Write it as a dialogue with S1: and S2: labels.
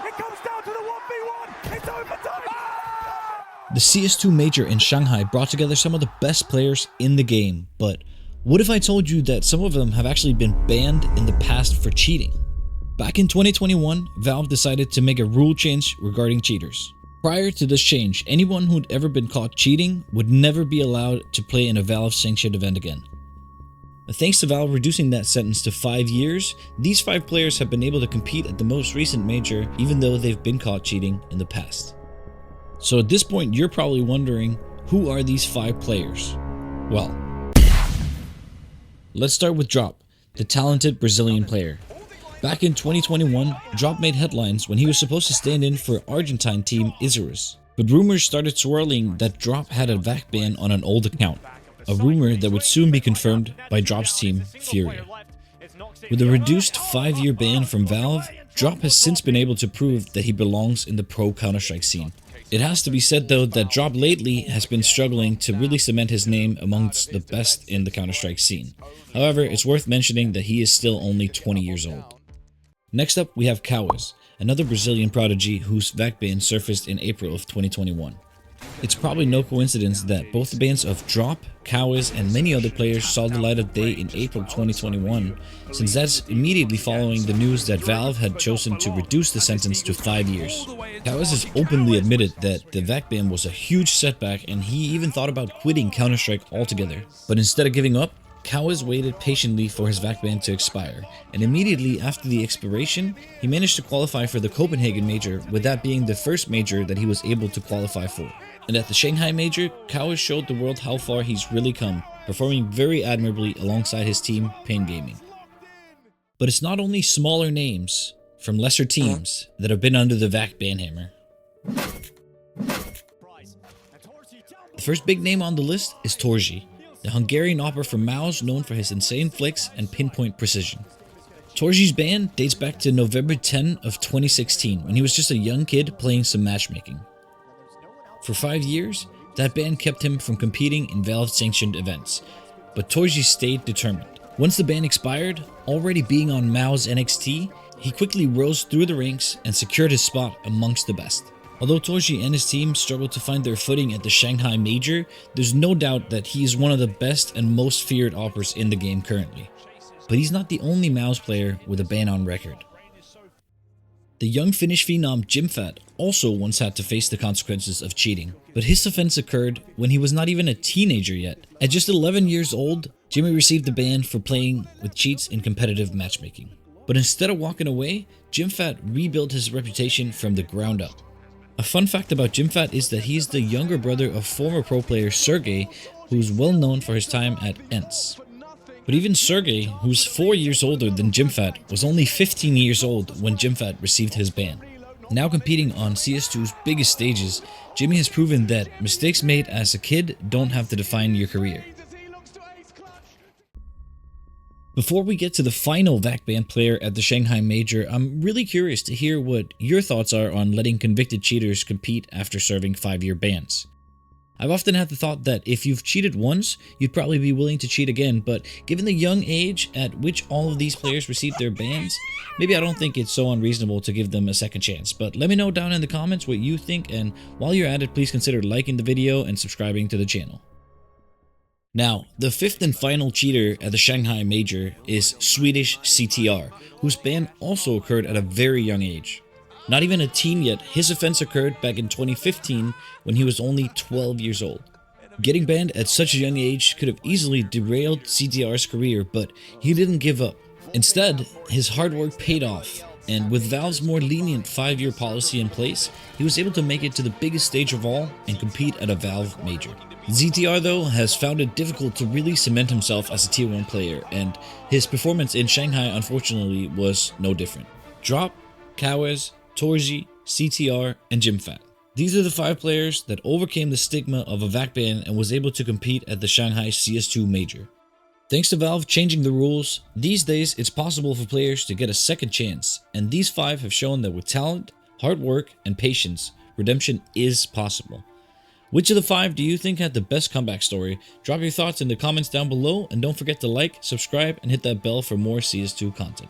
S1: It comes down to the 1v1. It's overtime.
S2: The CS2 Major in Shanghai brought together some of the best players in the game, but what if I told you that some of them have actually been banned in the past for cheating? Back in 2021, Valve decided to make a rule change regarding cheaters. Prior to this change, anyone who'd ever been caught cheating would never be allowed to play in a Valve-sanctioned event again. Thanks to Valve reducing that sentence to 5 years, these 5 players have been able to compete at the most recent major even though they've been caught cheating in the past. So at this point, you're probably wondering, who are these 5 players? Well, let's start with Drop, the talented Brazilian player. Back in 2021, Drop made headlines when he was supposed to stand in for Argentine team Isurus. But rumors started swirling that Drop had a VAC ban on an old account, a rumor that would soon be confirmed by Drop's team, Furia. With a reduced 5-year ban from Valve, Drop has since been able to prove that he belongs in the pro Counter-Strike scene. It has to be said though that Drop lately has been struggling to really cement his name amongst the best in the Counter-Strike scene. However, it's worth mentioning that he is still only 20 years old. Next up, we have Cowes, another Brazilian prodigy whose VAC ban surfaced in April of 2021. It's probably no coincidence that both the bans of Drop, Cowes, and many other players saw the light of day in April 2021, since that's immediately following the news that Valve had chosen to reduce the sentence to 5 years. Cowes has openly admitted that the VAC ban was a huge setback and he even thought about quitting Counter-Strike altogether. But instead of giving up, Cowes waited patiently for his VAC ban to expire, and immediately after the expiration, he managed to qualify for the Copenhagen Major, with that being the first major that he was able to qualify for. And at the Shanghai Major, Cowes showed the world how far he's really come, performing very admirably alongside his team, Pain Gaming. But it's not only smaller names from lesser teams that have been under the VAC ban hammer. The first big name on the list is Torji, the Hungarian opera from Mouse known for his insane flicks and pinpoint precision. Torji's ban dates back to November 10 of 2016 when he was just a young kid playing some matchmaking. For 5 years, that ban kept him from competing in Valve-sanctioned events, but Torji stayed determined. Once the ban expired, already being on Mao's NXT, he quickly rose through the ranks and secured his spot amongst the best. Although Torji and his team struggled to find their footing at the Shanghai Major, there's no doubt that he is one of the best and most feared operas in the game currently. But he's not the only Mouse player with a ban on record. The young Finnish phenom Jimfat also once had to face the consequences of cheating, but his offense occurred when he was not even a teenager yet. At just 11 years old, Jimmy received a ban for playing with cheats in competitive matchmaking. But instead of walking away, Jimfat rebuilt his reputation from the ground up. A fun fact about Jimfat is that he is the younger brother of former pro player Sergey, who's well known for his time at ENCE. But even Sergey, who's 4 years older than Jimfat, was only 15 years old when Jimfat received his ban. Now competing on CS2's biggest stages, Jimmy has proven that mistakes made as a kid don't have to define your career. Before we get to the final VAC ban player at the Shanghai Major, I'm really curious to hear what your thoughts are on letting convicted cheaters compete after serving 5-year bans. I've often had the thought that if you've cheated once, you'd probably be willing to cheat again, but given the young age at which all of these players received their bans, maybe I don't think it's so unreasonable to give them a second chance. But let me know down in the comments what you think, and while you're at it, please consider liking the video and subscribing to the channel. Now, the fifth and final cheater at the Shanghai Major is Swedish CTR, whose ban also occurred at a very young age. Not even a teen yet, his offense occurred back in 2015 when he was only 12 years old. Getting banned at such a young age could have easily derailed CTR's career, but he didn't give up. Instead, his hard work paid off, and with Valve's more lenient 5-year policy in place, he was able to make it to the biggest stage of all and compete at a Valve Major. ZTR though has found it difficult to really cement himself as a tier 1 player, and his performance in Shanghai unfortunately was no different. Drop, Cowes, Torji, CTR, and Jimfat. These are the 5 players that overcame the stigma of a VAC ban and was able to compete at the Shanghai CS2 Major. Thanks to Valve changing the rules, these days it's possible for players to get a second chance, and these 5 have shown that with talent, hard work, and patience, redemption is possible. Which of the 5 do you think had the best comeback story? Drop your thoughts in the comments down below, and don't forget to like, subscribe, and hit that bell for more CS2 content.